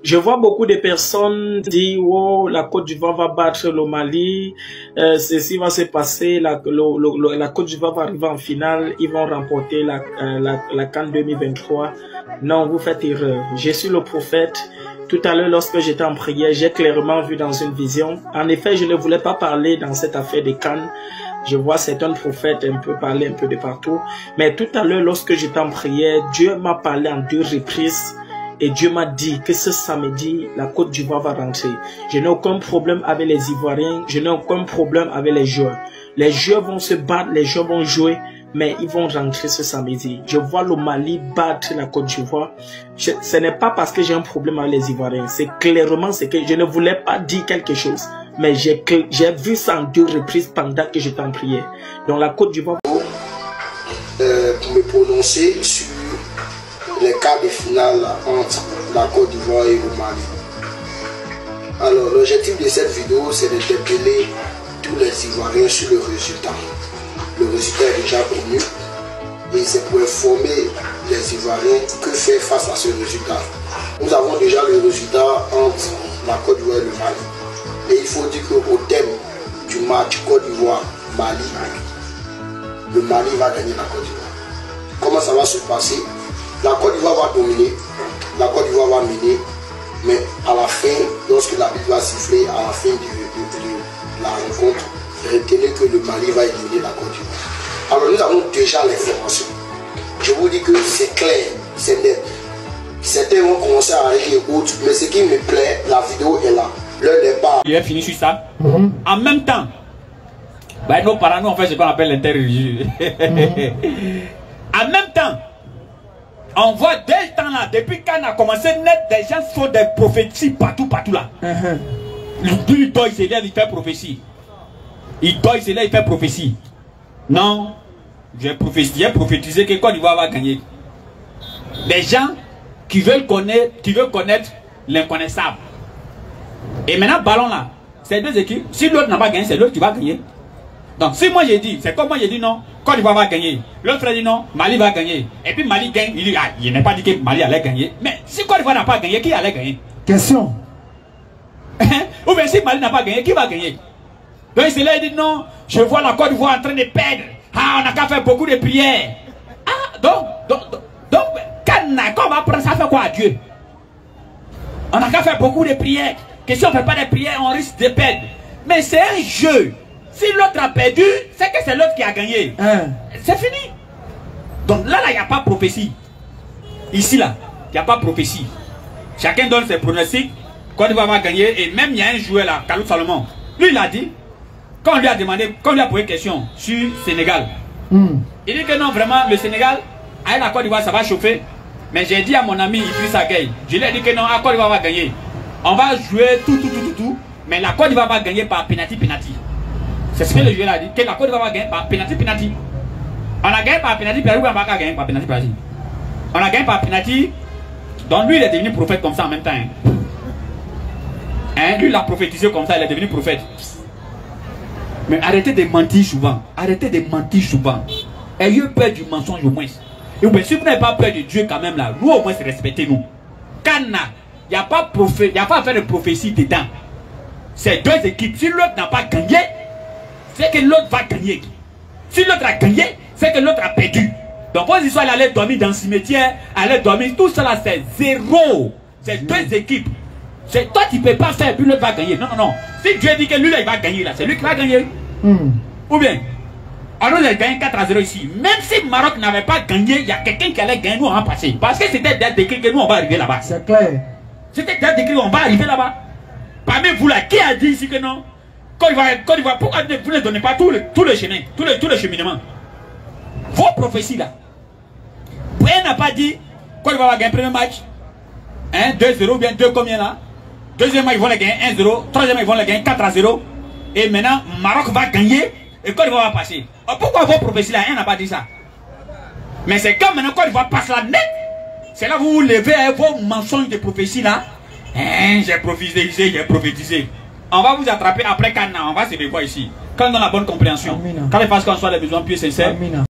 Je vois beaucoup de personnes dire oh, la Côte d'Ivoire va battre le Mali, ceci va se passer, la Côte d'Ivoire va arriver en finale, ils vont remporter la CAN 2023. Non, vous faites erreur. Je suis le prophète. Tout à l'heure, lorsque j'étais en prière, j'ai clairement vu dans une vision. En effet, je ne voulais pas parler dans cette affaire de CAN. Je vois certains prophètes un peu parler un peu de partout. Mais tout à l'heure, lorsque j'étais en prière, Dieu m'a parlé en 2 reprises. Et Dieu m'a dit que ce samedi, la Côte d'Ivoire va rentrer. Je n'ai aucun problème avec les Ivoiriens. Je n'ai aucun problème avec les joueurs. Les joueurs vont se battre, les joueurs vont jouer. Mais ils vont rentrer ce samedi. Je vois le Mali battre la Côte d'Ivoire. Ce n'est pas parce que j'ai un problème avec les Ivoiriens. C'est clairement ce que je ne voulais pas dire quelque chose. Mais j'ai vu ça en 2 reprises pendant que j'étais en prière. Donc la Côte d'Ivoire... Pour me prononcer sur les quarts de finale entre la Côte d'Ivoire et le Mali. Alors l'objectif de cette vidéo, c'est d'interpeller tous les Ivoiriens sur le résultat. Le résultat est déjà connu et c'est pour informer les Ivoiriens que faire face à ce résultat. Nous avons déjà le résultat entre la Côte d'Ivoire et le Mali. Et il faut dire qu'au thème du match Côte d'Ivoire-Mali, le Mali va gagner la Côte d'Ivoire. Comment ça va se passer? La Côte d'Ivoire va dominer, la Côte d'Ivoire va mener, mais à la fin, lorsque l'arbitre va siffler, à la fin de la rencontre, retenez que le Mali va éliminer la Côte d'Ivoire. Alors nous avons déjà l'information. Je vous dis que c'est clair, c'est net. Certains vont commencer à arrêter les autres, mais ce qui me plaît, la vidéo est là. L'heure n'est pas. Il est fini sur ça. En même temps, bah, nos parents, nous, on fait ce qu'on appelle l'interreligieux. En même temps, on voit dès le temps là, depuis qu'on a commencé net, des gens font des prophéties partout là. Il doit se lève, il fait prophétie. Il doit se lève, il fait prophétie. Non, j'ai prophétisé que Côte d'Ivoire va gagner. Des gens qui veulent connaître l'inconnaissable. Et maintenant, ballon là, c'est 2 équipes. Si l'autre n'a pas gagné, c'est l'autre qui va gagner. Donc, si moi j'ai dit, c'est comme moi j'ai dit non, Côte d'Ivoire va gagner. L'autre frère dit non, Mali va gagner. Et puis Mali gagne, il dit, ah, il n'a pas dit que Mali allait gagner. Mais si Côte d'Ivoire n'a pas gagné, qui allait gagner? Question. Ou bien si Mali n'a pas gagné, qui va gagner? Donc c'est là, il dit non, je vois la Côte d'Ivoire en train de perdre. Ah, on n'a qu'à faire beaucoup de prières. Ah, donc, quand on va prendre ça, fait quoi à Dieu? On n'a qu'à faire beaucoup de prières. Que si on ne fait pas de prières, on risque de perdre. Mais c'est un jeu. Si l'autre a perdu, c'est que c'est l'autre qui a gagné. C'est fini. Donc là, il n'y a pas de prophétie. Ici, là, il n'y a pas de prophétie. Chacun donne ses pronostics. Côte d'Ivoire va gagner. Et même, il y a un joueur là, Kalou Salomon. Lui, il a dit, quand on lui a demandé, quand on lui a posé une question sur Sénégal, il dit que non, vraiment, le Sénégal, avec la Côte d'Ivoire, ça va chauffer. Mais j'ai dit à mon ami Idrissa Gueye, je lui ai dit que non, la Côte d'Ivoire va gagner. On va jouer tout. Mais la Côte d'Ivoire va gagner par penalty. C'est ce que le joueur a dit, que la Côte d'Ivoire va gagner par penalty. On a gagné par penalty, puis on va pas gagner par penalty. On a gagné par penalty. Donc lui, il est devenu prophète comme ça en même temps. Lui, il a prophétisé comme ça, il est devenu prophète. Mais arrêtez de mentir souvent. Ayez peur du mensonge au moins. Et bien, si vous n'avez pas peur de Dieu quand même là, nous au moins respectez-nous. Cana, il n'y a pas à faire de prophétie dedans. C'est 2 équipes. Si l'autre n'a pas gagné, c'est que l'autre va gagner. Si l'autre a gagné, c'est que l'autre a perdu. Donc, quand ils sont allés dormir dans le cimetière, aller dormir, tout ça là, c'est 0. C'est 2 équipes. C'est toi qui ne peux pas faire, puis l'autre va gagner. Non. Si Dieu dit que lui là, il va gagner là, c'est lui qui va gagner. Ou bien, on nous a gagné 4-0 ici. Même si Maroc n'avait pas gagné, il y a quelqu'un qui allait gagner, nous on va passer. Parce que c'était déjà décrit que nous on va arriver là-bas. C'est clair. C'était déjà décrit qu'on va arriver là-bas. Parmi vous là, qui a dit ici que non? Côte d'Ivoire, pourquoi vous ne donnez pas tout le chemin, tout le cheminement? Vos prophéties là. Rien n'a pas dit Côte d'Ivoire va gagner le premier match. 2-0 ou bien 2 combien là? Deuxième match, ils vont le gagner 1-0. Troisième match, ils vont le gagner 4-0. Et maintenant, Maroc va gagner et Côte d'Ivoire va passer. Pourquoi vos prophéties là, rien n'a pas dit ça? Mais c'est quand maintenant Côte d'Ivoire passe la net. C'est là que vous vous levez avec vos mensonges de prophétie là. J'ai prophétisé. On va vous attraper après Cana, on va se revoir ici. Quand on a la bonne compréhension. Amina. Quand les fasse qu'on soit les besoins pieux sincères. Amina.